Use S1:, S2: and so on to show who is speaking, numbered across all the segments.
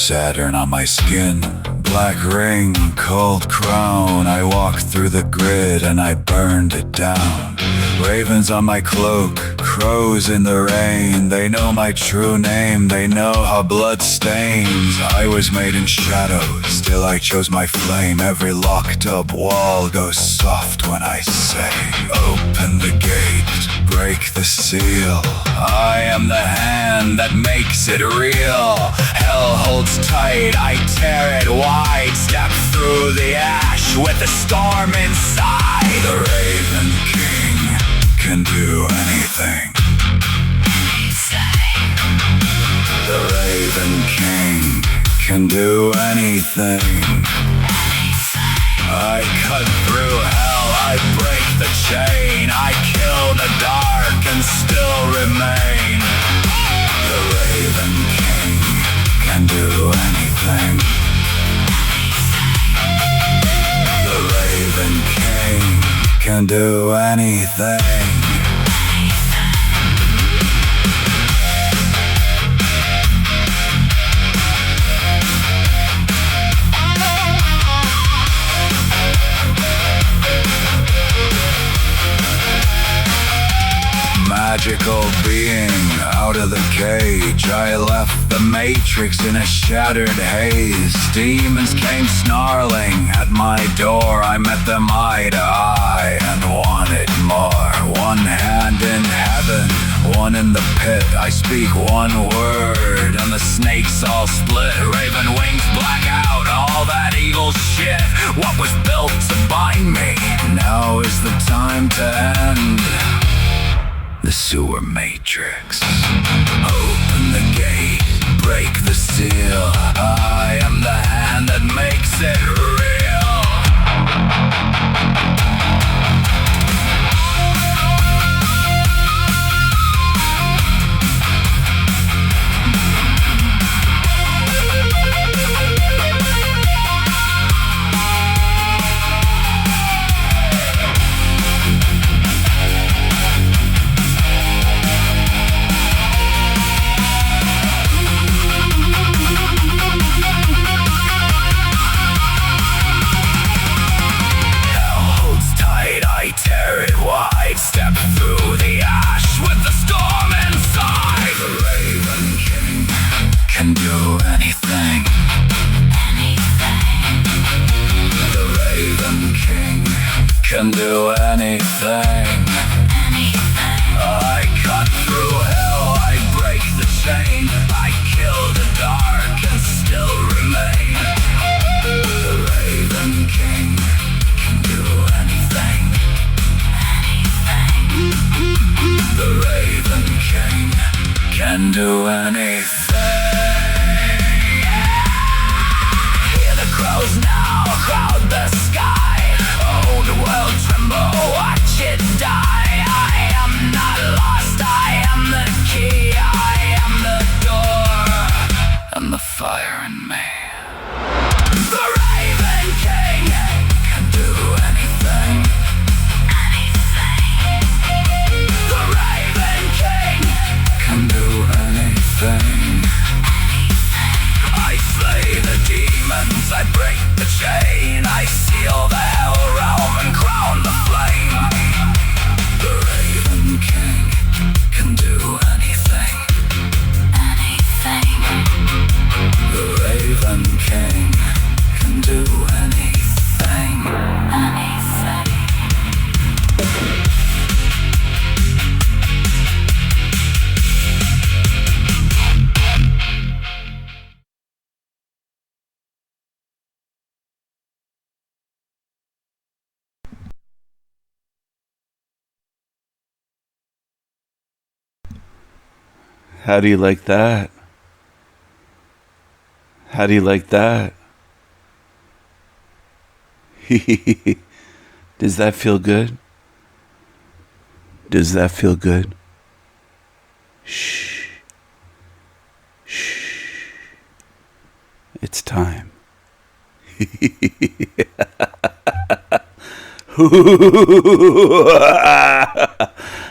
S1: Saturn on my skin, black ring, cold crown. I walked through the grid and I burned it down. Ravens on my cloak, crows in the rain. They know my true name, they know how blood stains. I was made in shadow, still I chose my flame. Every locked up wall goes soft when I say, open the gate, break the seal. I am the hand that makes it real. Hell holds tight, I tear it wide. Step through the ash with the storm inside. The Raven King can do anything. The Raven King can do anything. I cut through hell, I break the chain. I kill the dark and still remain. The Raven King can do anything. The Raven King can do anything. Magical being out of the cage, I left the matrix in a shattered haze. Demons came snarling at my door. I met them eye to eye and wanted more. One hand in heaven, one in the pit. I speak one word and the snakes all split. Raven wings black out, all that evil shit. What was built to bind me, now is the time to end the sewer matrix. Open the gate, break the seal. I am the hand that makes it real. Step through the ash with the storm inside. The Raven King can do anything. The Raven King can do anything. I cut through hell, I break the chain. I kill the dark and still remain. The Raven King can do anything. The Raven King can do anything. Hear the crows now crowd the sky. Oh, the world tremble, watch it die. I am not lost, I am the key. I am the door and the fire in me. The Raven King can do anything. Can do anything. I slay the demons, I break the chain. I seal the hell realm and crown the flame. The Raven King can do anything. The Raven King can do anything.
S2: How do you like that? How do you like that? Does that feel good? Does that feel good? Shh. Shh. It's time.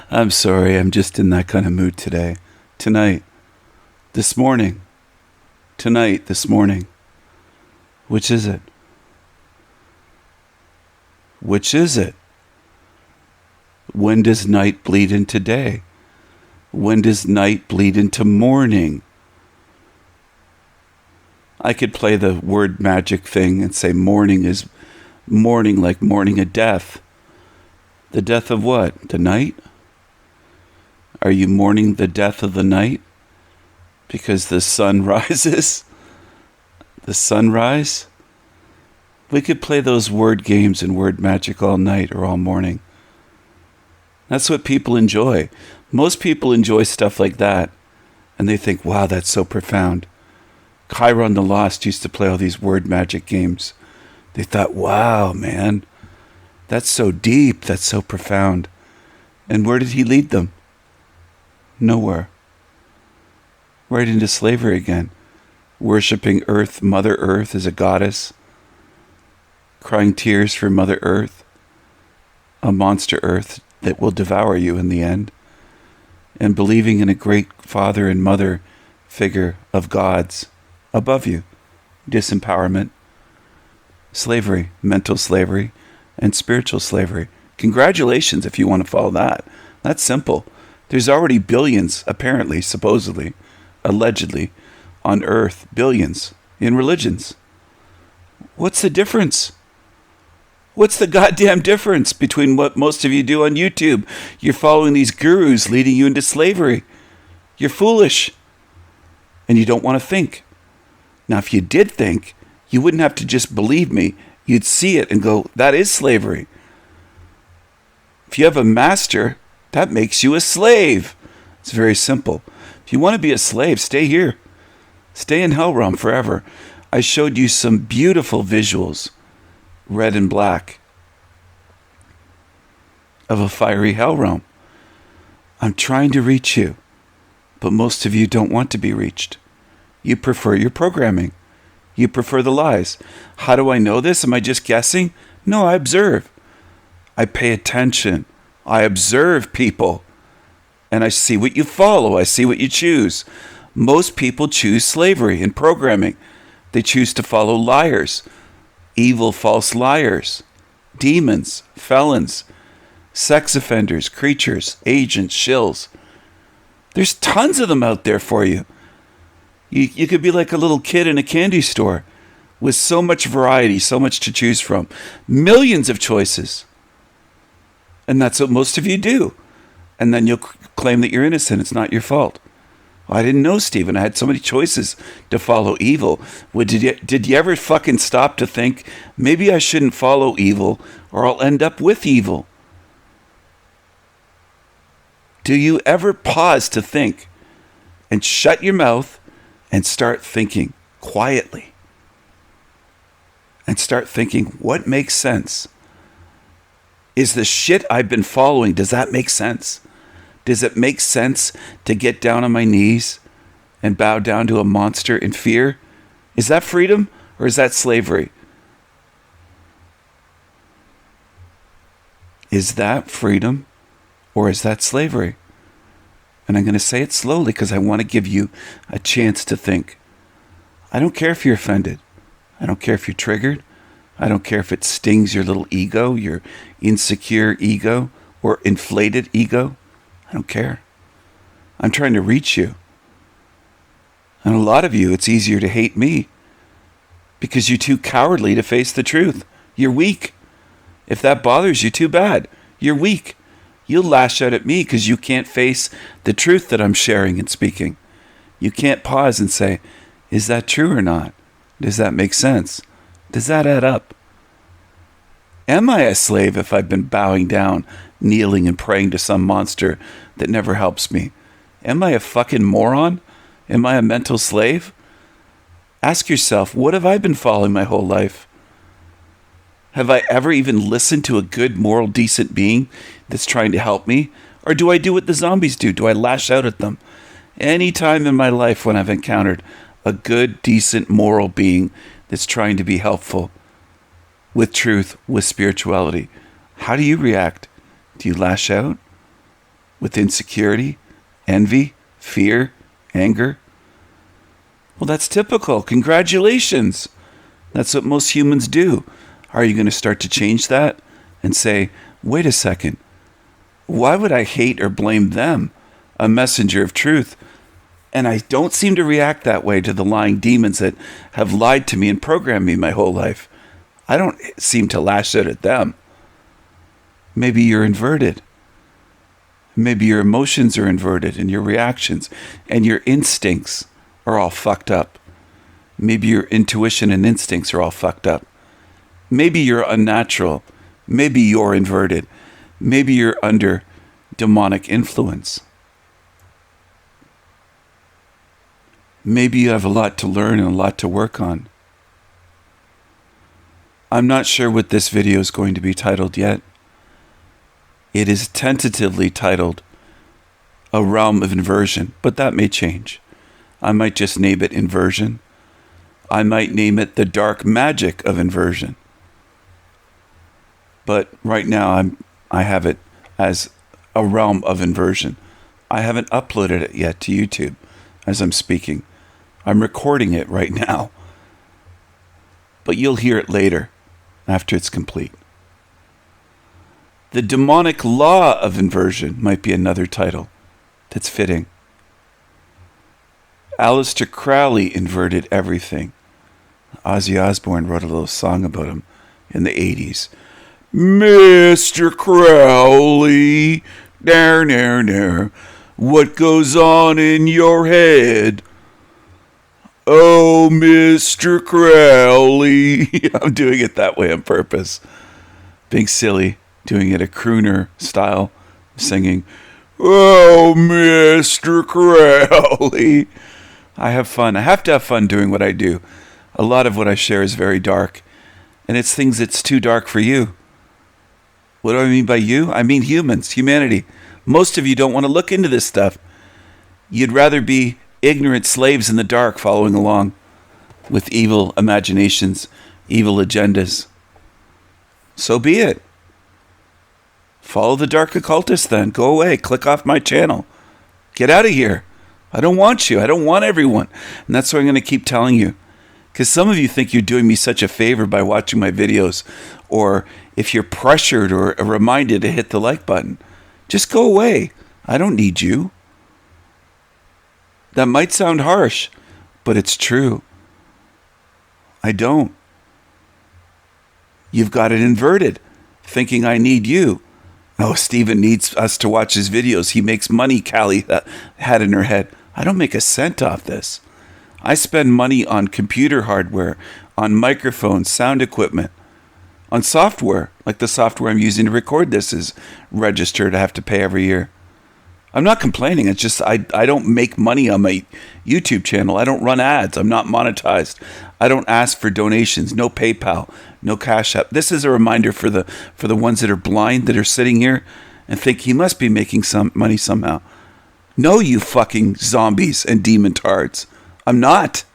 S2: I'm sorry, I'm just in that kind of mood today. Tonight. This morning. tonight, this morning? Which is it? Which is it? When does night bleed into day? When does night bleed into morning? I could play the word magic thing and say morning is mourning, like mourning a death. The death of what? The night? Are you mourning the death of the night? Because the sun rises? The sunrise? We could play those word games and word magic all night or all morning. That's what people enjoy. Most people enjoy stuff like that. And they think, wow, that's so profound. Chiron the Lost used to play all these word magic games. They thought, wow, man, that's so deep, that's so profound. And where did he lead them? Nowhere. Right into slavery again. Worshipping Earth, Mother Earth as a goddess. Crying tears for Mother Earth. A monster Earth that will devour you in the end. And believing in a great father and mother figure of gods above you. Disempowerment. Slavery, mental slavery, and spiritual slavery. Congratulations if you want to follow that. That's simple. There's already billions, apparently, supposedly, allegedly, on Earth, billions, in religions. What's the difference? What's the goddamn difference between what most of you do on YouTube? You're following these gurus leading you into slavery. You're foolish. And you don't want to think. Now, if you did think, you wouldn't have to just believe me. You'd see it and go, that is slavery. If you have a master, that makes you a slave. It's very simple. If you want to be a slave, stay here. Stay in Hell Realm forever. I showed you some beautiful visuals, red and black, of a fiery Hell Realm. I'm trying to reach you, but most of you don't want to be reached. You prefer your programming. You prefer the lies. How do I know this? Am I just guessing? No, I observe. I pay attention. I observe people. And I see what you follow. I see what you choose. Most people choose slavery and programming. They choose to follow liars. Evil, false liars. Demons, felons, sex offenders, creatures, agents, shills. There's tons of them out there for you. You could be like a little kid in a candy store with so much variety, so much to choose from. Millions of choices. And that's what most of you do. And then you'll claim that you're innocent. It's not your fault. Well, I didn't know, Stephen. I had so many choices to follow evil. Well, did you ever fucking stop to think, maybe I shouldn't follow evil or I'll end up with evil? Do you ever pause to think and shut your mouth and start thinking quietly? And start thinking, what makes sense? Is the shit I've been following, does that make sense? Does it make sense to get down on my knees and bow down to a monster in fear? Is that freedom or is that slavery? Is that freedom or is that slavery? And I'm going to say it slowly because I want to give you a chance to think. I don't care if you're offended. I don't care if you're triggered. I don't care if it stings your little ego, your insecure ego or inflated ego. I don't care. I'm trying to reach you. And a lot of you, it's easier to hate me because you're too cowardly to face the truth. You're weak. If that bothers you, too bad. You're weak. You'll lash out at me because you can't face the truth that I'm sharing and speaking. You can't pause and say, is that true or not? Does that make sense? Does that add up? Am I a slave if I've been bowing down, kneeling and praying to some monster that never helps me? Am I a fucking moron? Am I a mental slave? Ask yourself, what have I been following my whole life? Have I ever even listened to a good, moral, decent being that's trying to help me? Or do I do what the zombies do? Do I lash out at them? Any time in my life when I've encountered a good, decent, moral being that's trying to be helpful with truth, with spirituality, how do you react? Do you lash out with insecurity, envy, fear, anger? Well, that's typical. Congratulations. That's what most humans do. Are you going to start to change that and say, wait a second, why would I hate or blame them, a messenger of truth? And I don't seem to react that way to the lying demons that have lied to me and programmed me my whole life. I don't seem to lash out at them. Maybe you're inverted. Maybe your emotions are inverted and your reactions and your instincts are all fucked up. Maybe your intuition and instincts are all fucked up. Maybe you're unnatural. Maybe you're inverted. Maybe you're under demonic influence. Maybe you have a lot to learn and a lot to work on. I'm not sure what this video is going to be titled yet. It is tentatively titled A Realm of Inversion, but that may change. I might just name it Inversion. I might name it The Dark Magic of Inversion. But right now I have it as A Realm of Inversion. I haven't uploaded it yet to YouTube as I'm speaking. I'm recording it right now. But you'll hear it later after it's complete. The Demonic Law of Inversion might be another title that's fitting. Aleister Crowley inverted everything. Ozzy Osbourne wrote a little song about him in the 80s. Mr. Crowley, there, what goes on in your head? Oh, Mr. Crowley. I'm doing it that way on purpose. Being silly, doing it a crooner style, singing, oh, Mr. Crowley. I have fun. I have to have fun doing what I do. A lot of what I share is very dark, and it's things that's too dark for you. What do I mean by you? I mean humans, humanity. Most of you don't want to look into this stuff. You'd rather be ignorant slaves in the dark following along with evil imaginations, evil agendas. So be it. Follow the dark occultist then. Go away. Click off my channel. Get out of here. I don't want you. I don't want everyone. And that's what I'm going to keep telling you. Because some of you think you're doing me such a favor by watching my videos, or if you're pressured or reminded to hit the like button, just go away. I don't need you. That might sound harsh, but it's true. I don't. You've got it inverted, thinking I need you. Oh, Stephen needs us to watch his videos. He makes money, Callie had in her head. I don't make a cent off this. I spend money on computer hardware, on microphones, sound equipment, on software, like the software I'm using to record this is registered. I have to pay every year. I'm not complaining. It's just I don't make money on my YouTube channel. I don't run ads. I'm not monetized. I don't ask for donations. No PayPal, no Cash App. This is a reminder for the ones that are blind, that are sitting here and think he must be making some money somehow. No, you fucking zombies and demon tards. I'm not.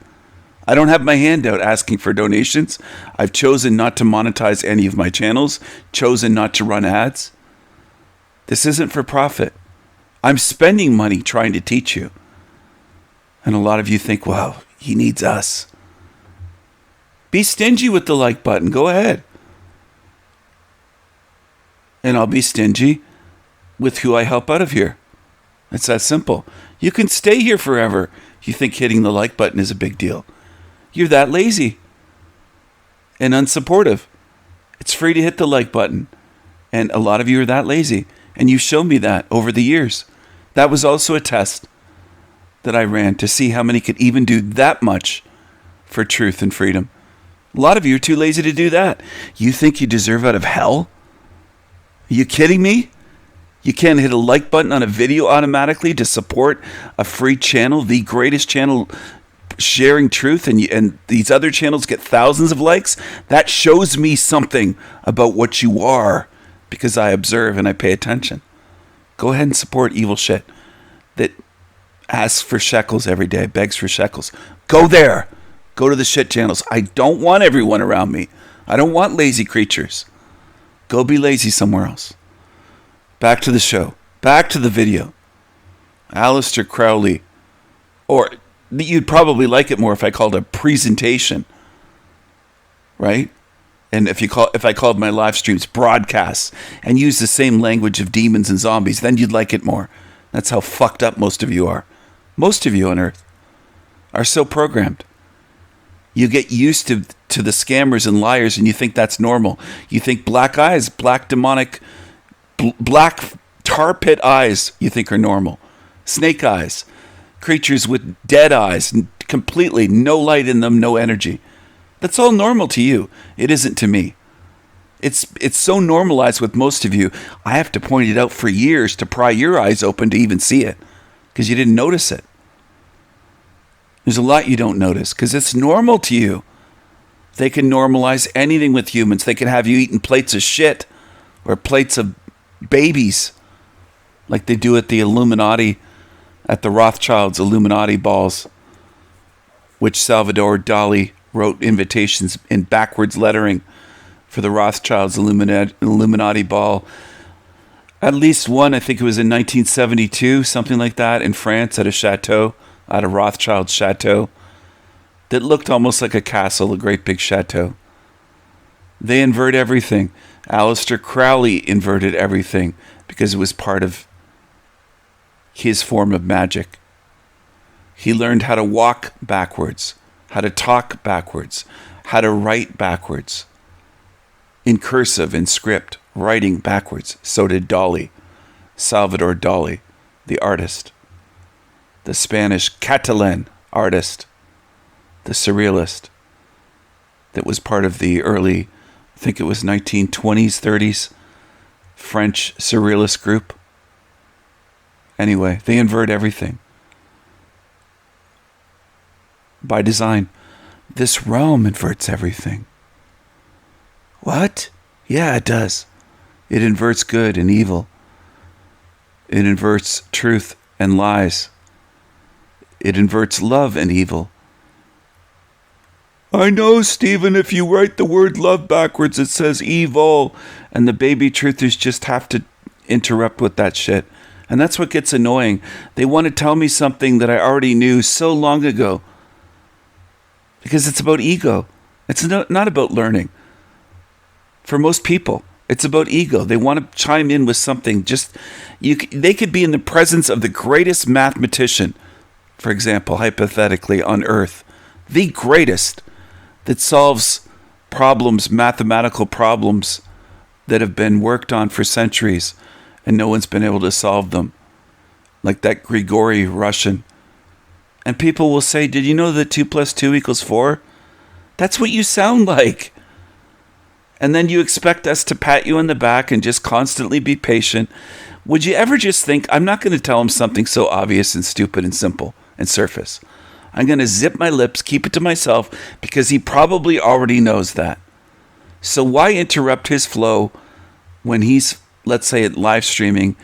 S2: I don't have my hand out asking for donations. I've chosen not to monetize any of my channels, chosen not to run ads. This isn't for profit. I'm spending money trying to teach you. And a lot of you think, well, he needs us. Be stingy with the like button. Go ahead. And I'll be stingy with who I help out of here. It's that simple. You can stay here forever. You think hitting the like button is a big deal. You're that lazy and unsupportive. It's free to hit the like button. And a lot of you are that lazy. And you showed me that over the years. That was also a test that I ran to see how many could even do that much for truth and freedom. A lot of you are too lazy to do that. You think you deserve out of hell? Are you kidding me? You can't hit a like button on a video automatically to support a free channel, the greatest channel sharing truth, and these other channels get thousands of likes? That shows me something about what you are, because I observe and I pay attention. Go ahead and support evil shit that asks for shekels every day, begs for shekels. Go there. Go to the shit channels. I don't want everyone around me. I don't want lazy creatures. Go be lazy somewhere else. Back to the show. Back to the video. Aleister Crowley. Or You'd probably like it more if I called it a presentation, right? And if I called my live streams broadcasts and used the same language of demons and zombies, then you'd like it more. That's how fucked up most of you are. Most of you on Earth are so programmed. You get used to the scammers and liars, and you think that's normal. You think black eyes, black demonic, black tar pit eyes, you think are normal. Snake eyes, creatures with dead eyes, completely no light in them, no energy. That's all normal to you. It isn't to me. It's so normalized with most of you, I have to point it out for years to pry your eyes open to even see it, because you didn't notice it. There's a lot you don't notice, because it's normal to you. They can normalize anything with humans. They can have you eating plates of shit or plates of babies, like they do at the Illuminati, at the Rothschilds' Illuminati balls, which Salvador Dali wrote invitations in backwards lettering for the Rothschilds' Illuminati ball. At least one, I think it was in 1972, something like that, in France at a chateau, at a Rothschild chateau, that looked almost like a castle, a great big chateau. They invert everything. Aleister Crowley inverted everything because it was part of his form of magic. He learned how to walk backwards, how to talk backwards, how to write backwards. In cursive, in script, writing backwards. So did Dali, Salvador Dali, the artist. The Spanish Catalan artist, the surrealist, that was part of the early, I think it was 1920s, 30s, French surrealist group. Anyway, they invert everything. By design. This realm inverts everything. What? Yeah, it does. It inverts good and evil. It inverts truth and lies. It inverts love and evil. I know, Stephen, if you write the word love backwards, it says evil. And the baby truthers just have to interrupt with that shit. And that's what gets annoying. They want to tell me something that I already knew so long ago. Because it's about ego. It's not about learning. For most people, it's about ego. They want to chime in with something. They could be in the presence of the greatest mathematician, for example, hypothetically, on Earth. The greatest that solves problems, mathematical problems that have been worked on for centuries and no one's been able to solve them. Like that Grigori Russian. And people will say, did you know that 2 + 2 = 4? That's what you sound like. And then you expect us to pat you on the back and just constantly be patient. Would you ever just think, I'm not going to tell him something so obvious and stupid and simple and surface. I'm going to zip my lips, keep it to myself, because he probably already knows that. So why interrupt his flow when he's, let's say, live streaming,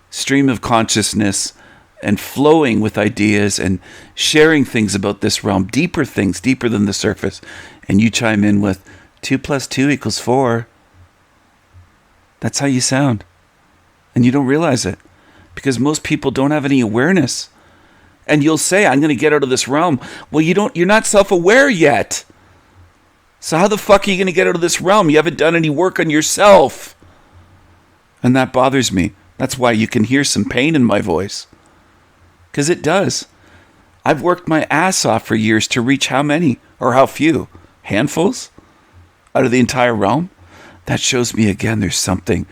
S2: stream of consciousness, and flowing with ideas and sharing things about this realm, deeper things, deeper than the surface, and you chime in with 2 + 2 = 4. That's how you sound. And you don't realize it, because most people don't have any awareness. And you'll say, I'm going to get out of this realm. Well, you're not self-aware yet. So how the fuck are you going to get out of this realm? You haven't done any work on yourself. And that bothers me. That's why you can hear some pain in my voice. Because it does. I've worked my ass off for years to reach how many? Or how few? Handfuls? Out of the entire realm? That shows me again there's something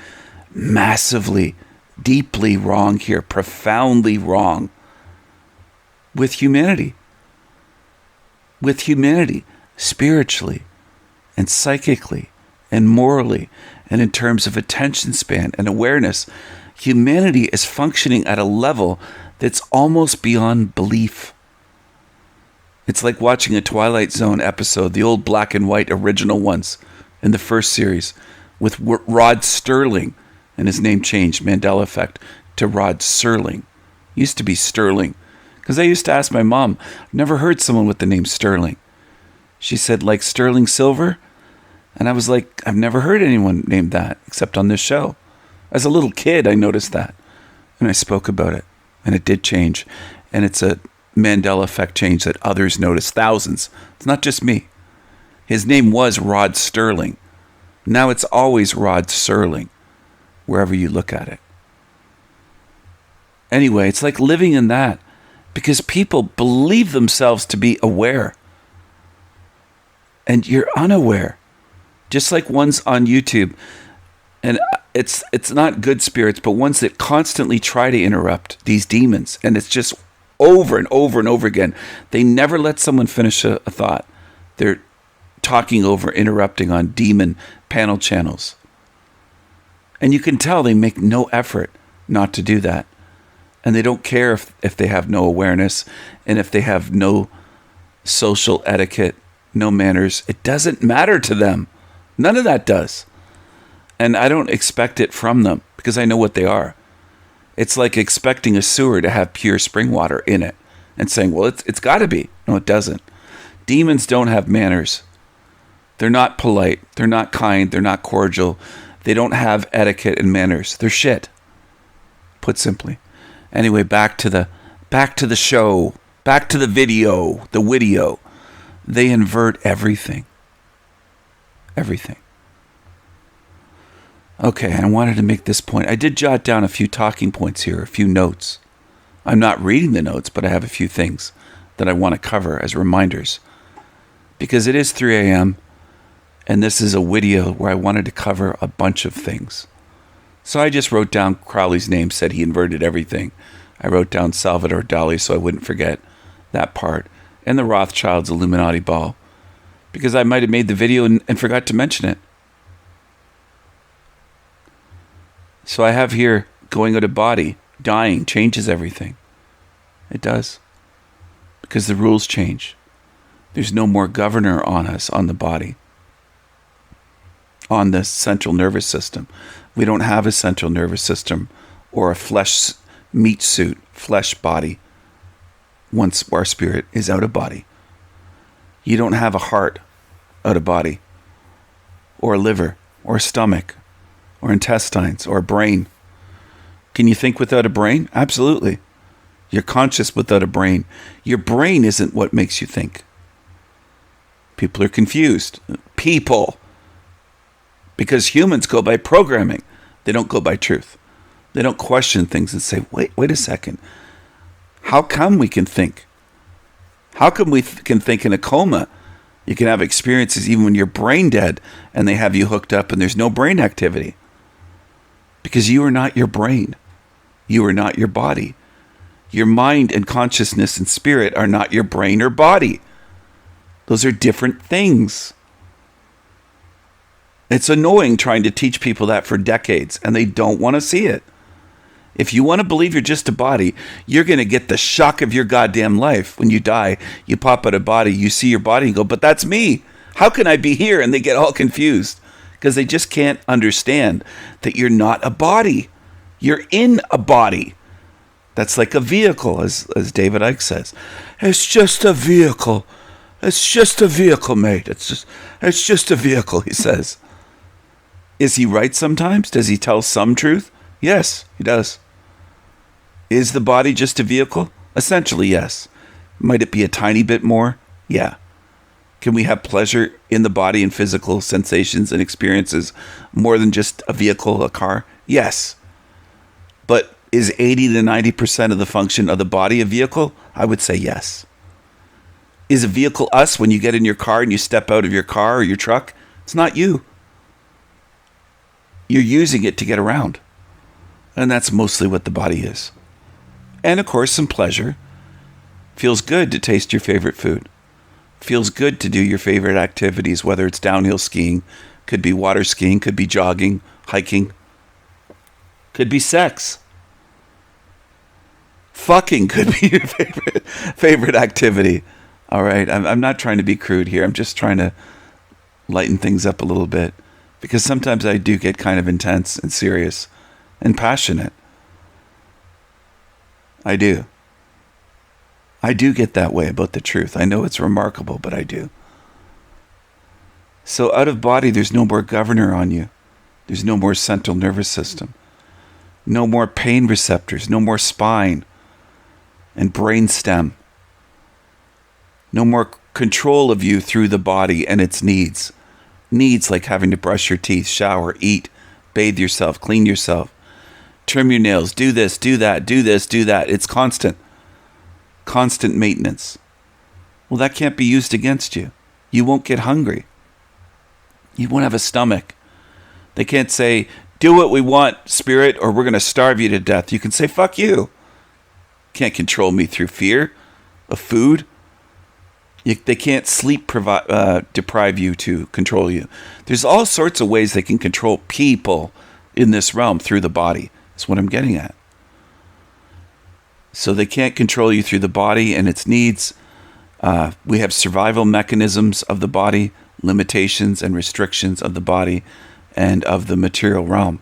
S2: massively, deeply wrong here. Profoundly wrong. With humanity. With humanity. Spiritually. And psychically. And morally. And in terms of attention span and awareness. Humanity is functioning at a level that's almost beyond belief. It's like watching a Twilight Zone episode, the old black and white original ones in the first series, with Rod Sterling, and his name changed, Mandela Effect, to Rod Serling. Used to be Sterling. Because I used to ask my mom, I've never heard someone with the name Sterling. She said, like sterling silver? And I was like, I've never heard anyone named that, except on this show. As a little kid, I noticed that. And I spoke about it. And it did change. And it's a Mandela effect change that others notice. Thousands. It's not just me. His name was Rod Sterling. Now it's always Rod Serling, wherever you look at it. Anyway, it's like living in that because people believe themselves to be aware. And you're unaware. Just like ones on YouTube. And it's not good spirits, but ones that constantly try to interrupt these demons. And it's just over and over and over again. They never let someone finish a thought. They're talking over, interrupting on demon panel channels. And you can tell they make no effort not to do that. And they don't care if they have no awareness and if they have no social etiquette, no manners. It doesn't matter to them. None of that does. And I don't expect it from them because I know what they are. It's like expecting a sewer to have pure spring water in it and saying, well, it's got to be. No, it doesn't. Demons don't have manners. They're not polite. They're not kind. They're not cordial. They don't have etiquette and manners. They're shit, put simply. Anyway, back to the show, back to the video. They invert everything. Everything. Okay, I wanted to make this point. I did jot down a few talking points here, a few notes. I'm not reading the notes, but I have a few things that I want to cover as reminders. Because it is 3 a.m., and this is a video where I wanted to cover a bunch of things. So I just wrote down Crowley's name, said he inverted everything. I wrote down Salvador Dali so I wouldn't forget that part. And the Rothschilds Illuminati ball. Because I might have made the video and forgot to mention it. So I have here going out of body, dying, changes everything. It does. Because the rules change. There's no more governor on us, on the body. On the central nervous system. We don't have a central nervous system or a flesh meat suit, flesh body, once our spirit is out of body. You don't have a heart out of body, or a liver, or a stomach, or intestines, or a brain. Can you think without a brain? Absolutely. You're conscious without a brain. Your brain isn't what makes you think. People are confused. People. Because humans go by programming. They don't go by truth. They don't question things and say, wait a second. How come we can think? How come we can think in a coma? You can have experiences even when you're brain dead and they have you hooked up and there's no brain activity. Because you are not your brain. You are not your body. Your mind and consciousness and spirit are not your brain or body. Those are different things. It's annoying trying to teach people that for decades, and they don't want to see it. If you want to believe you're just a body, you're going to get the shock of your goddamn life. When you die, you pop out of body, you see your body and go, but that's me. How can I be here? And they get all confused because they just can't understand that you're not a body. You're in a body. That's like a vehicle, as David Icke says. It's just a vehicle. It's just a vehicle, mate. It's just a vehicle, he says. Is he right sometimes? Does he tell some truth? Yes, he does. Is the body just a vehicle? Essentially, yes. Might it be a tiny bit more? Yeah. Can we have pleasure in the body and physical sensations and experiences more than just a vehicle, a car? Yes. But is 80 to 90% of the function of the body a vehicle? I would say yes. Is a vehicle us when you get in your car and you step out of your car or your truck? It's not you. You're using it to get around. And that's mostly what the body is. And of course, some pleasure. Feels good to taste your favorite food. Feels good to do your favorite activities, whether it's downhill skiing, could be water skiing, could be jogging, hiking, could be sex. Fucking could be your favorite activity. All right, I'm not trying to be crude here. I'm just trying to lighten things up a little bit. Because sometimes I do get kind of intense and serious and passionate. I do. I do get that way about the truth. I know it's remarkable, but I do. So out of body, there's no more governor on you. There's no more central nervous system. No more pain receptors. No more spine and brain stem. No more control of you through the body and its needs. Needs like having to brush your teeth, shower, eat, bathe yourself, clean yourself, trim your nails, do this, do that, do this, do that. It's constant. Constant maintenance. Well, that can't be used against you. You won't get hungry. You won't have a stomach. They can't say, do what we want, spirit, or we're going to starve you to death. You can say, fuck you. Can't control me through fear of food. They can't sleep deprive you to control you. There's all sorts of ways they can control people in this realm through the body. That's what I'm getting at. So they can't control you through the body and its needs. We have survival mechanisms of the body, limitations and restrictions of the body and of the material realm.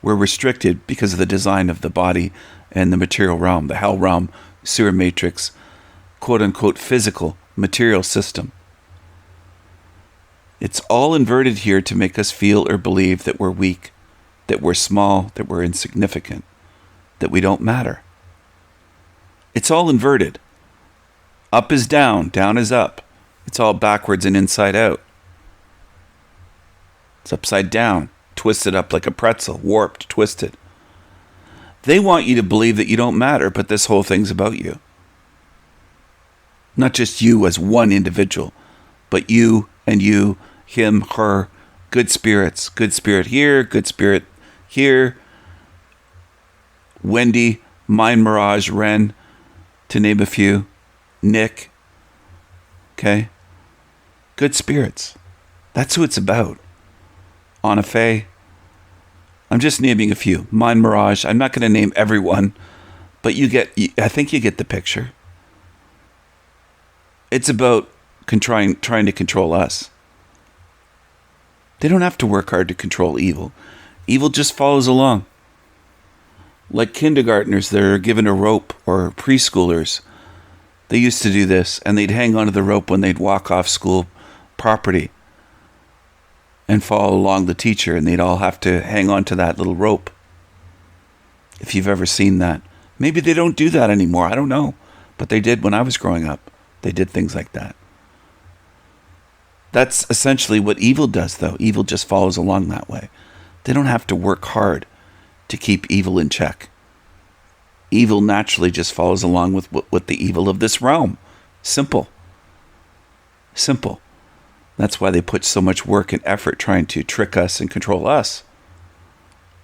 S2: We're restricted because of the design of the body and the material realm, the hell realm, sewer matrix, quote-unquote physical material system. It's all inverted here to make us feel or believe that we're weak, that we're small, that we're insignificant, that we don't matter. It's all inverted. Up is down, down is up. It's all backwards and inside out. It's upside down, twisted up like a pretzel, warped, twisted. They want you to believe that you don't matter, but this whole thing's about you. Not just you as one individual, but you and you, him, her, good spirits. Good spirit here, good spirit here. Wendy, Mind Mirage, Ren, to name a few. Nick. Okay? Good spirits. That's who it's about. Anna Faye. I'm just naming a few. Mind Mirage. I'm not going to name everyone, but I think you get the picture. It's about trying to control us. They don't have to work hard to control evil. Evil just follows along. Like kindergartners that are given a rope, or preschoolers. They used to do this, and they'd hang onto the rope when they'd walk off school property and follow along the teacher, and they'd all have to hang on to that little rope. If you've ever seen that. Maybe they don't do that anymore. I don't know. But they did when I was growing up. They did things like that. That's essentially what evil does, though. Evil just follows along that way. They don't have to work hard to keep evil in check. Evil naturally just follows along with the evil of this realm. Simple. Simple. That's why they put so much work and effort trying to trick us and control us.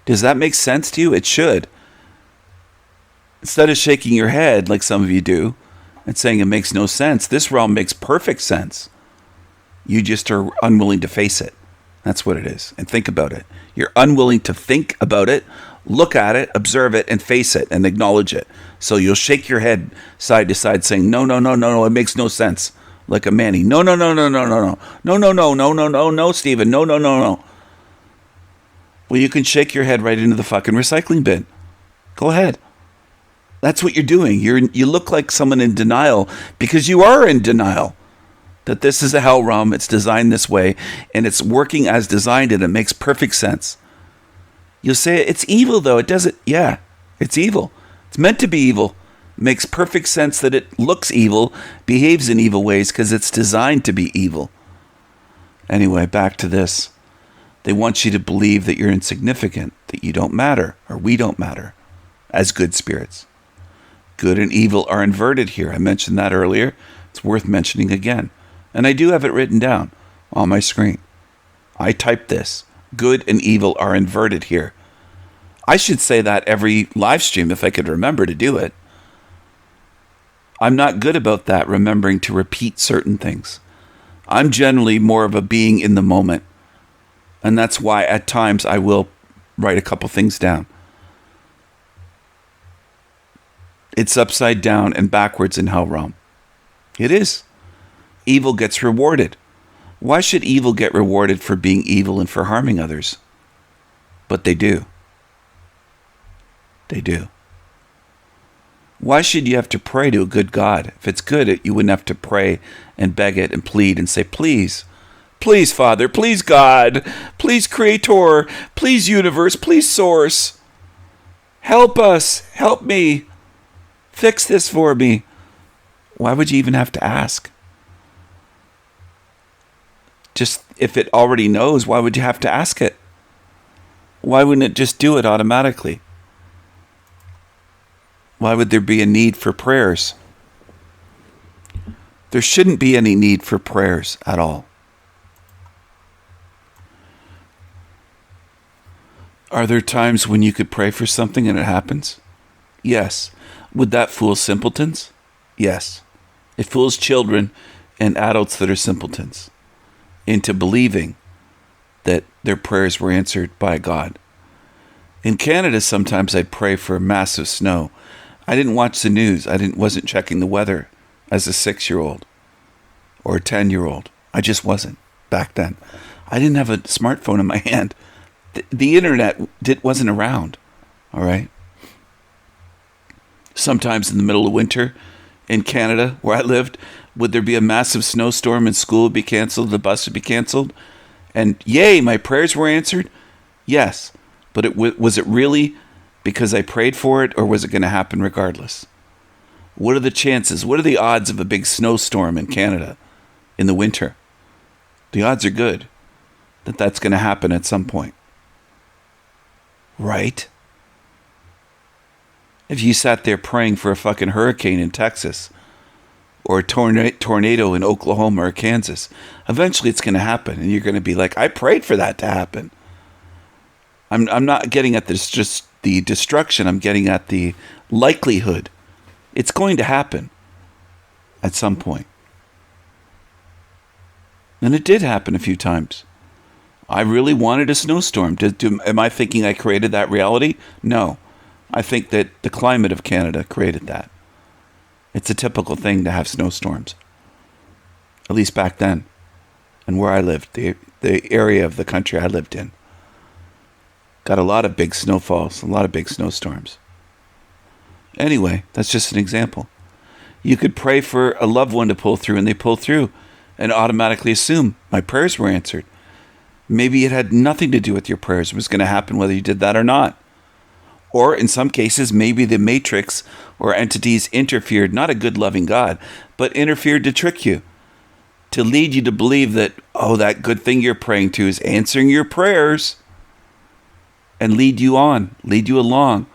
S2: Does that make sense to you? It should. Instead of shaking your head like some of you do and saying it makes no sense, this realm makes perfect sense. You just are unwilling to face it. That's what it is. And think about it. You're unwilling to think about it, look at it, observe it, and face it and acknowledge it. So you'll shake your head side to side saying, no, no, no, no, no, it makes no sense. Like a Manny. No, no, no, no, no, no, no. No, no, no, no, no, no, no, Stephen. No, no, no, no. Well, you can shake your head right into the fucking recycling bin. Go ahead. That's what you're doing. You look like someone in denial because you are in denial that this is a hell realm. It's designed this way and it's working as designed and it makes perfect sense. You'll say it's evil though. It doesn't. Yeah, it's evil. It's meant to be evil. It makes perfect sense that it looks evil, behaves in evil ways because it's designed to be evil. Anyway, back to this. They want you to believe that you're insignificant, that you don't matter, or we don't matter as good spirits. Good and evil are inverted here. I mentioned that earlier. It's worth mentioning again. And I do have it written down on my screen. I typed this. Good and evil are inverted here. I should say that every live stream if I could remember to do it. I'm not good about that, remembering to repeat certain things. I'm generally more of a being in the moment. And that's why at times I will write a couple things down. It's upside down and backwards in hell realm. It is. Evil gets rewarded. Why should evil get rewarded for being evil and for harming others? But they do. They do. Why should you have to pray to a good God? If it's good, you wouldn't have to pray and beg it and plead and say, please, please, Father, please, God, please, Creator, please, Universe, please, Source. Help us. Help me. Fix this for me. Why would you even have to ask? Just if it already knows, why would you have to ask it? Why wouldn't it just do it automatically? Why would there be a need for prayers? There shouldn't be any need for prayers at all. Are there times when you could pray for something and it happens? Yes. Would that fool simpletons? Yes. It fools children and adults that are simpletons into believing that their prayers were answered by God. In Canada, sometimes I'd pray for massive snow. I didn't watch the news. Wasn't checking the weather as a 6-year-old or a 10-year-old. I just wasn't back then. I didn't have a smartphone in my hand. The internet wasn't around, all right? Sometimes in the middle of winter in Canada, where I lived, would there be a massive snowstorm and school would be canceled, the bus would be canceled? And yay, my prayers were answered? Yes. But was it really because I prayed for it, or was it going to happen regardless? What are the chances? What are the odds of a big snowstorm in Canada in the winter? The odds are good that that's going to happen at some point. Right? If you sat there praying for a fucking hurricane in Texas or a tornado in Oklahoma or Kansas, eventually it's going to happen and you're going to be like, I prayed for that to happen. I'm not getting at this, just the destruction. I'm getting at the likelihood. It's going to happen at some point. And it did happen a few times. I really wanted a snowstorm. Am I thinking I created that reality? No. I think that the climate of Canada created that. It's a typical thing to have snowstorms. At least back then. And where I lived, the area of the country I lived in. Got a lot of big snowfalls, a lot of big snowstorms. Anyway, that's just an example. You could pray for a loved one to pull through and they pull through and automatically assume my prayers were answered. Maybe it had nothing to do with your prayers. It was going to happen whether you did that or not. Or in some cases, maybe the matrix or entities interfered, not a good loving God, but interfered to trick you, to lead you to believe that, oh, that good thing you're praying to is answering your prayers, and lead you on, lead you along,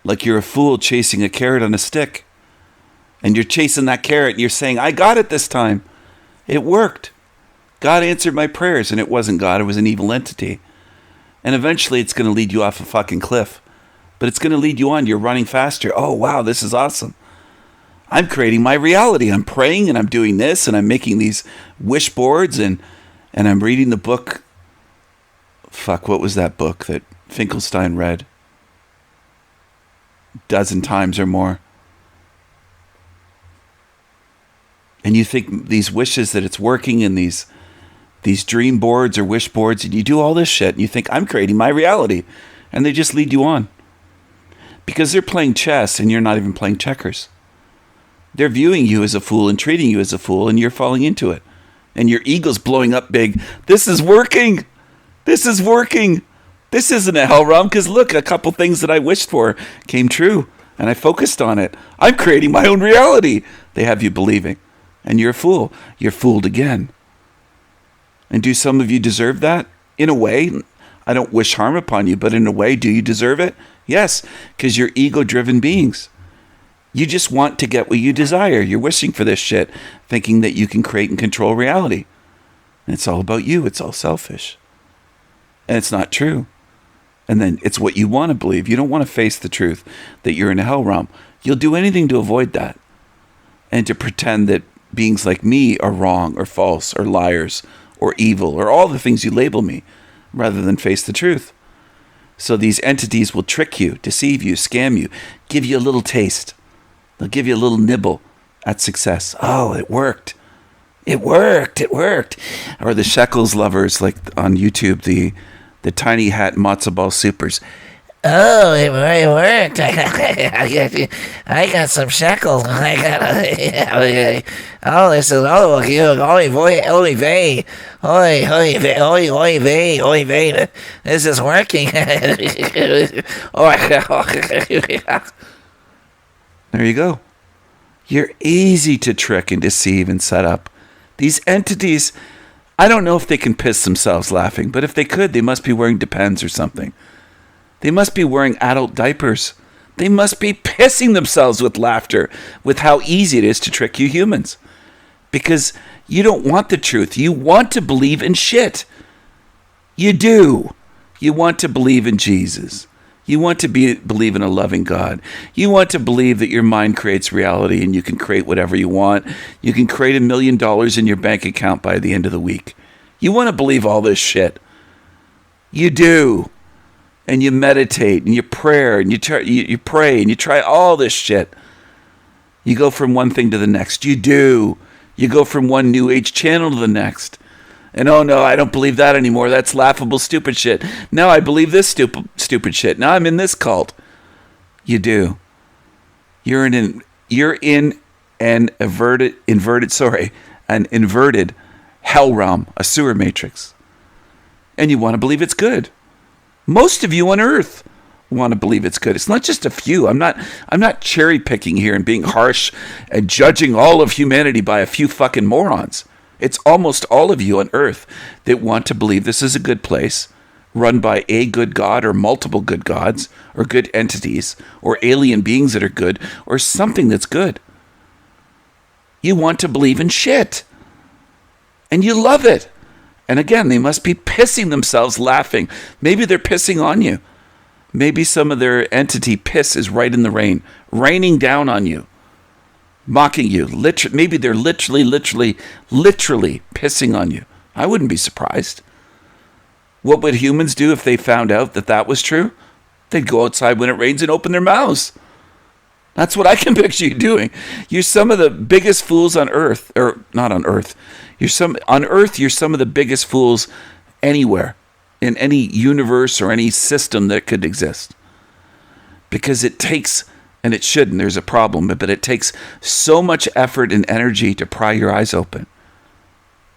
S2: like you're a fool chasing a carrot on a stick. And you're chasing that carrot and you're saying, I got it this time. It worked. God answered my prayers, and it wasn't God, it was an evil entity. And eventually it's going to lead you off a fucking cliff. But it's going to lead you on. You're running faster. Oh, wow, this is awesome. I'm creating my reality. I'm praying and I'm doing this and I'm making these wish boards and I'm reading the book. Fuck, what was that book that Finkelstein read? A dozen times or more. And you think these wishes that it's working and these dream boards or wish boards, and you do all this shit and you think, I'm creating my reality. And they just lead you on. Because they're playing chess and you're not even playing checkers. They're viewing you as a fool and treating you as a fool, and you're falling into it. And your ego's blowing up big. This is working. This is working. This isn't a hell realm, because look, a couple things that I wished for came true and I focused on it. I'm creating my own reality. They have you believing. And you're a fool. You're fooled again. And do some of you deserve that? In a way, I don't wish harm upon you, but in a way, do you deserve it? Yes, because you're ego-driven beings. You just want to get what you desire. You're wishing for this shit, thinking that you can create and control reality. And it's all about you. It's all selfish. And it's not true. And then it's what you want to believe. You don't want to face the truth that you're in a hell realm. You'll do anything to avoid that. And to pretend that beings like me are wrong or false or liars or evil or all the things you label me, rather than face the truth. So these entities will trick you, deceive you, scam you, give you a little taste. They'll give you a little nibble at success. Oh, it worked. It worked. It worked. Or the Shekels lovers, like on YouTube, the tiny hat matzo ball supers.
S3: Oh, it worked. I got some shekels. Oh, this is oy vey. This is working.
S2: There you go. You're easy to trick and deceive and set up. These entities, I don't know if they can piss themselves laughing, but if they could, they must be wearing Depends or something. They must be wearing adult diapers. They must be pissing themselves with laughter with how easy it is to trick you humans. Because you don't want the truth. You want to believe in shit. You do. You want to believe in Jesus. You want to believe in a loving God. You want to believe that your mind creates reality and you can create whatever you want. You can create $1 million in your bank account by the end of the week. You want to believe all this shit. You do. And you meditate and you pray and you pray and you try all this shit. You go from one thing to the next. You do. You go from one New Age channel to the next. And oh no, I don't believe that anymore. That's laughable, stupid shit. Now I believe this stupid shit. Now I'm in this cult. You do. You're in an inverted hell realm, a sewer matrix. And you want to believe it's good. Most of you on Earth want to believe it's good. It's not just a few. I'm not cherry picking here and being harsh and judging all of humanity by a few fucking morons. It's almost all of you on Earth that want to believe this is a good place, run by a good God or multiple good gods or good entities or alien beings that are good or something that's good. You want to believe in shit. And you love it. And again, they must be pissing themselves laughing. Maybe they're pissing on you. Maybe some of their entity piss is right in the rain, raining down on you, mocking you. Maybe they're literally pissing on you. I wouldn't be surprised. What would humans do if they found out that that was true? They'd go outside when it rains and open their mouths. That's what I can picture you doing. You're some of the biggest fools on Earth, or not on Earth. On Earth, you're some of the biggest fools anywhere, in any universe or any system that could exist. Because it takes, and it shouldn't, there's a problem, but it takes so much effort and energy to pry your eyes open.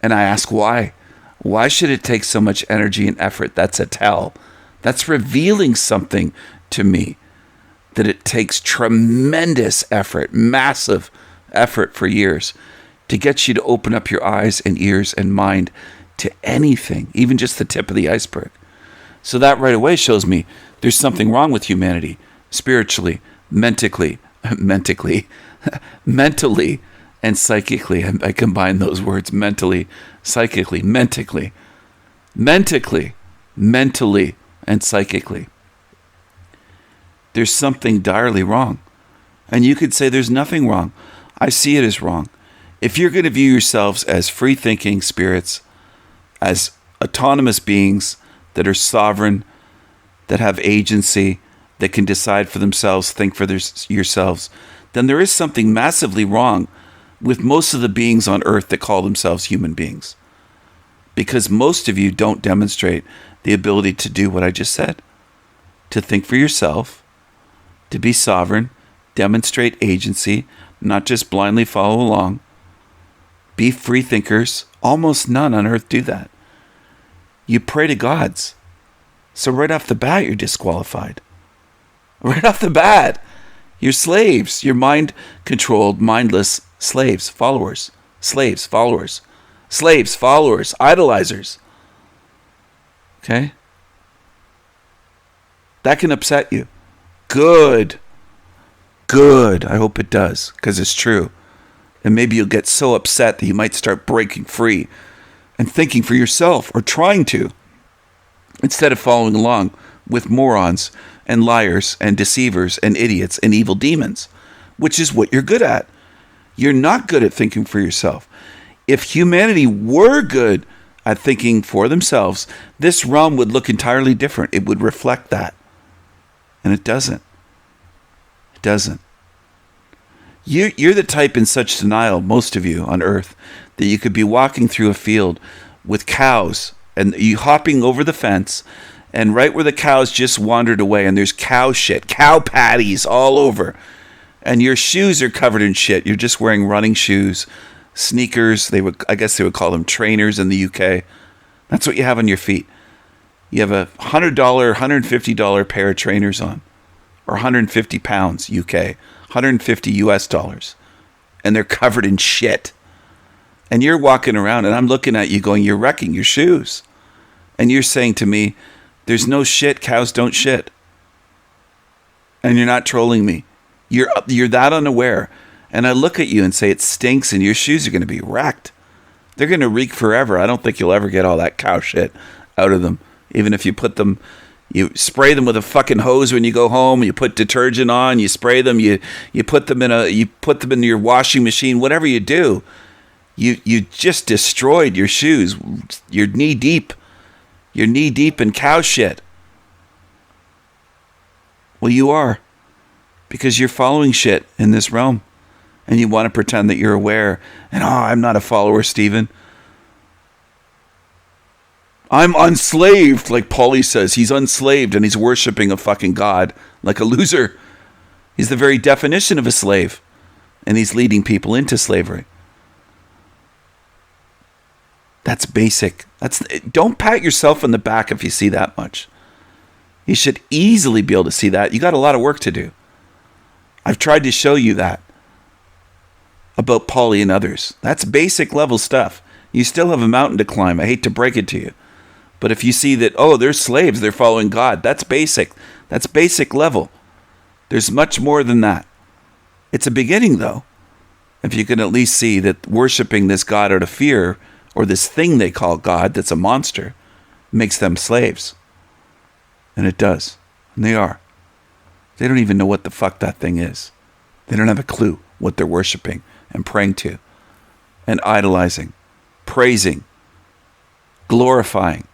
S2: And I ask why? Why should it take so much energy and effort? That's a tell. That's revealing something to me. That it takes tremendous effort, massive effort for years to get you to open up your eyes and ears and mind to anything, even just the tip of the iceberg. So that right away shows me there's something wrong with humanity, spiritually, mentally, and psychically. I combine those words, mentally, psychically, mentally, and psychically. There's something direly wrong. And you could say there's nothing wrong. I see it as wrong. If you're going to view yourselves as free-thinking spirits, as autonomous beings that are sovereign, that have agency, that can decide for themselves, think for yourselves, then there is something massively wrong with most of the beings on Earth that call themselves human beings. Because most of you don't demonstrate the ability to do what I just said. To think for yourself, to be sovereign, demonstrate agency, not just blindly follow along. Be free thinkers. Almost none on Earth do that. You pray to gods. So right off the bat, you're disqualified. Right off the bat, you're slaves. You're mind-controlled, mindless slaves, followers, idolizers. Okay? That can upset you. Good. I hope it does, because it's true. And maybe you'll get so upset that you might start breaking free and thinking for yourself, or trying to, instead of following along with morons and liars and deceivers and idiots and evil demons, which is what you're good at. You're not good at thinking for yourself. If humanity were good at thinking for themselves, this realm would look entirely different. It would reflect that. And it doesn't. It doesn't. You're the type in such denial, most of you on Earth, that you could be walking through a field with cows and you hopping over the fence, and right where the cows just wandered away, and there's cow shit, cow patties all over, and your shoes are covered in shit. You're just wearing running shoes, sneakers. I guess they would call them trainers in the UK. That's what you have on your feet. You have a $100, $150 pair of trainers on, or 150 pounds UK, 150 US dollars. and they're covered in shit. And you're walking around and I'm looking at you going, you're wrecking your shoes. And you're saying to me, there's no shit, cows don't shit. And you're not trolling me. You're that unaware. And I look at you and say it stinks and your shoes are going to be wrecked. They're going to reek forever. I don't think you'll ever get all that cow shit out of them. Even if you put them, you spray them with a fucking hose when you go home, you put detergent on, you spray them, you put them in your washing machine, whatever you do. You just destroyed your shoes. You're knee deep. You're knee deep in cow shit. Well, you are. Because you're following shit in this realm. And you want to pretend that you're aware. And, I'm not a follower, Stephen. I'm unslaved, like Paulie says. He's unslaved and he's worshiping a fucking god like a loser. He's the very definition of a slave. And he's leading people into slavery. That's basic. Don't pat yourself on the back if you see that much. You should easily be able to see that. You got a lot of work to do. I've tried to show you that about Paulie and others. That's basic level stuff. You still have a mountain to climb. I hate to break it to you. But if you see that, they're slaves, they're following God, that's basic. That's basic level. There's much more than that. It's a beginning, though. If you can at least see that worshiping this God out of fear, or this thing they call God that's a monster, makes them slaves. And it does. And they are. They don't even know what the fuck that thing is. They don't have a clue what they're worshiping and praying to and idolizing, praising, glorifying.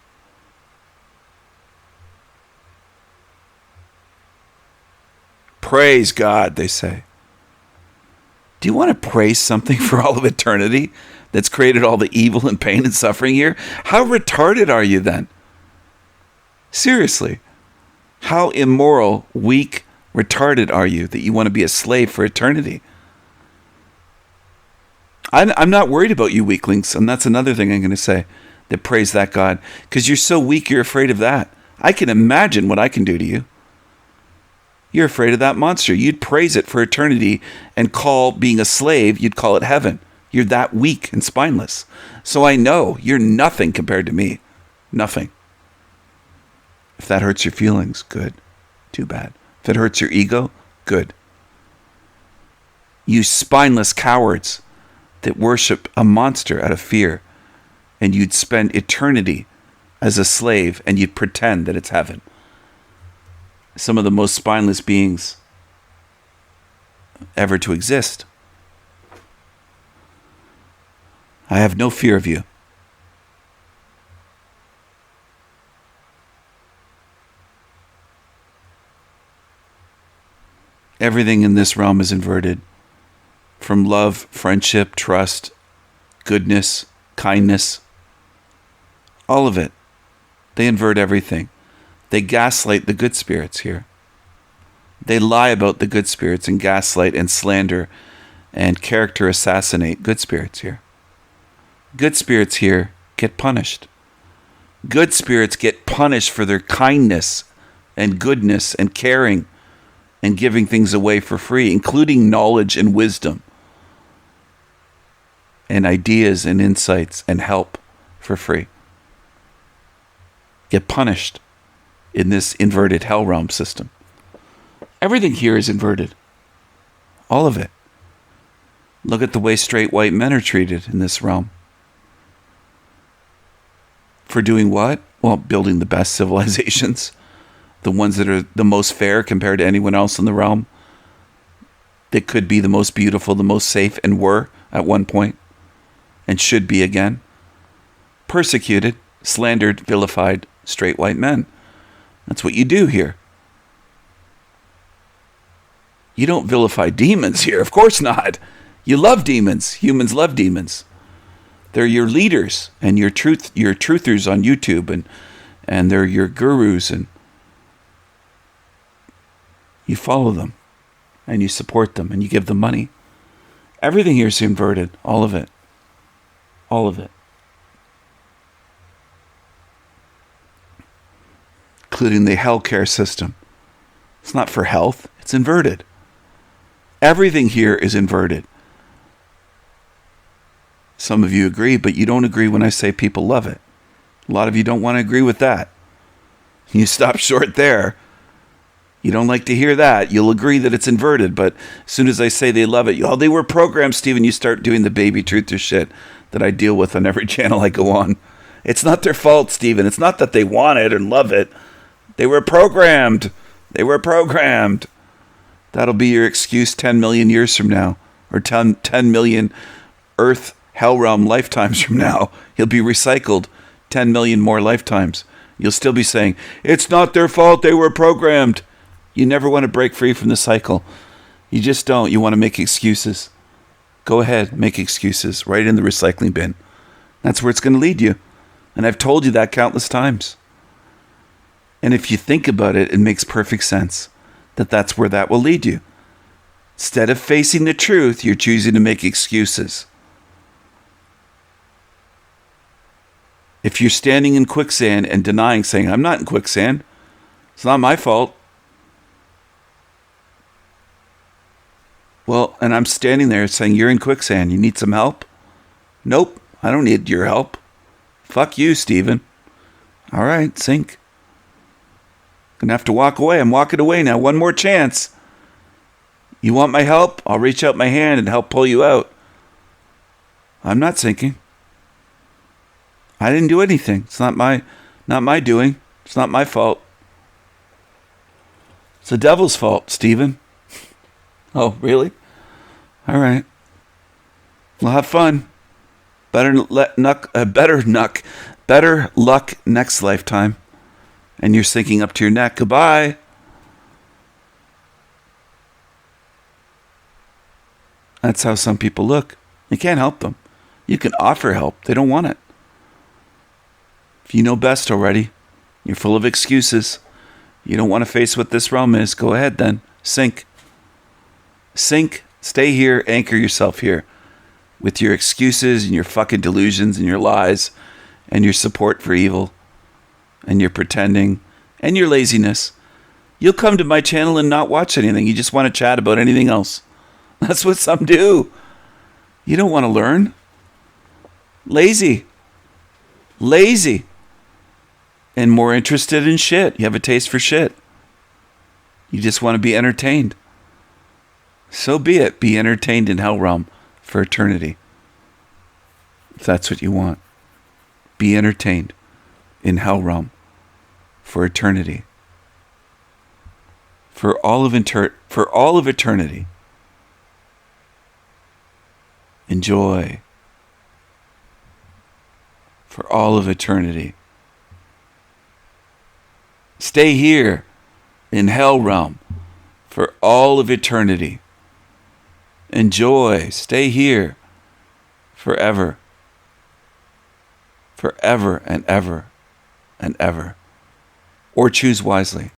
S2: Praise God, they say. Do you want to praise something for all of eternity that's created all the evil and pain and suffering here? How retarded are you then? Seriously. How immoral, weak, retarded are you that you want to be a slave for eternity? I'm not worried about you weaklings, and that's another thing I'm going to say, that praise that God. Because you're so weak, you're afraid of that. I can imagine what I can do to you. You're afraid of that monster. You'd praise it for eternity and call being a slave, you'd call it heaven. You're that weak and spineless. So I know you're nothing compared to me. Nothing. If that hurts your feelings, good. Too bad. If it hurts your ego, good. You spineless cowards that worship a monster out of fear, and you'd spend eternity as a slave and you'd pretend that it's heaven. Some of the most spineless beings ever to exist. I have no fear of you. Everything in this realm is inverted. From love, friendship, trust, goodness, kindness. All of it. They invert everything. They gaslight the good spirits here. They lie about the good spirits and gaslight and slander and character assassinate good spirits here. Good spirits here get punished. Good spirits get punished for their kindness and goodness and caring and giving things away for free, including knowledge and wisdom and ideas and insights and help for free. Get punished in this inverted hell realm system. Everything here is inverted. All of it. Look at the way straight white men are treated in this realm. For doing what? Well, building the best civilizations. The ones that are the most fair compared to anyone else in the realm. That could be the most beautiful, the most safe, and were at one point. And should be again. Persecuted, slandered, vilified straight white men. That's what you do here. You don't vilify demons here. Of course not. You love demons. Humans love demons. They're your leaders and your truthers on YouTube, and they're your gurus, and you follow them and you support them and you give them money. Everything here is inverted. All of it. All of it. Including the healthcare system. It's not for health. It's inverted. Everything here is inverted. Some of you agree, but you don't agree when I say people love it. A lot of you don't want to agree with that. You stop short there. You don't like to hear that. You'll agree that it's inverted, but as soon as I say they love it, oh, they were programmed, Stephen, you start doing the baby truther shit that I deal with on every channel I go on. It's not their fault, Stephen. It's not that they want it and love it. They were programmed. They were programmed. That'll be your excuse 10 million years from now, or 10 million Earth Hell Realm lifetimes from now. You'll be recycled 10 million more lifetimes. You'll still be saying, it's not their fault, they were programmed. You never want to break free from the cycle. You just don't. You want to make excuses. Go ahead, make excuses right in the recycling bin. That's where it's going to lead you. And I've told you that countless times. And if you think about it, it makes perfect sense that that's where that will lead you. Instead of facing the truth, you're choosing to make excuses. If you're standing in quicksand and denying, saying, I'm not in quicksand, it's not my fault. Well, and I'm standing there saying, you're in quicksand, you need some help? Nope, I don't need your help. Fuck you, Stephen. All right, sink. Gonna have to walk away. I'm walking away now. One more chance. You want my help? I'll reach out my hand and help pull you out. I'm not sinking. I didn't do anything. It's not my doing. It's not my fault. It's the devil's fault, Stephen. Oh, really? All right. Well, have fun. Better luck next lifetime. And you're sinking up to your neck. Goodbye. That's how some people look. You can't help them. You can offer help. They don't want it. If you know best already, you're full of excuses. You don't want to face what this realm is. Go ahead then. Sink. Sink. Stay here. Anchor yourself here. With your excuses and your fucking delusions and your lies and your support for evil and your pretending and your laziness. You'll come to my channel and not watch anything. You just want to chat about anything else. That's what some do. You don't want to learn. Lazy. Lazy. And more interested in shit. You have a taste for shit. You just want to be entertained. So be it. Be entertained in Hell Realm for eternity. If that's what you want. Be entertained in Hell Realm for eternity. For all of eternity. Enjoy. For all of eternity. Stay here in Hell Realm for all of eternity. Enjoy. Stay here forever. Forever and ever and ever. Or choose wisely.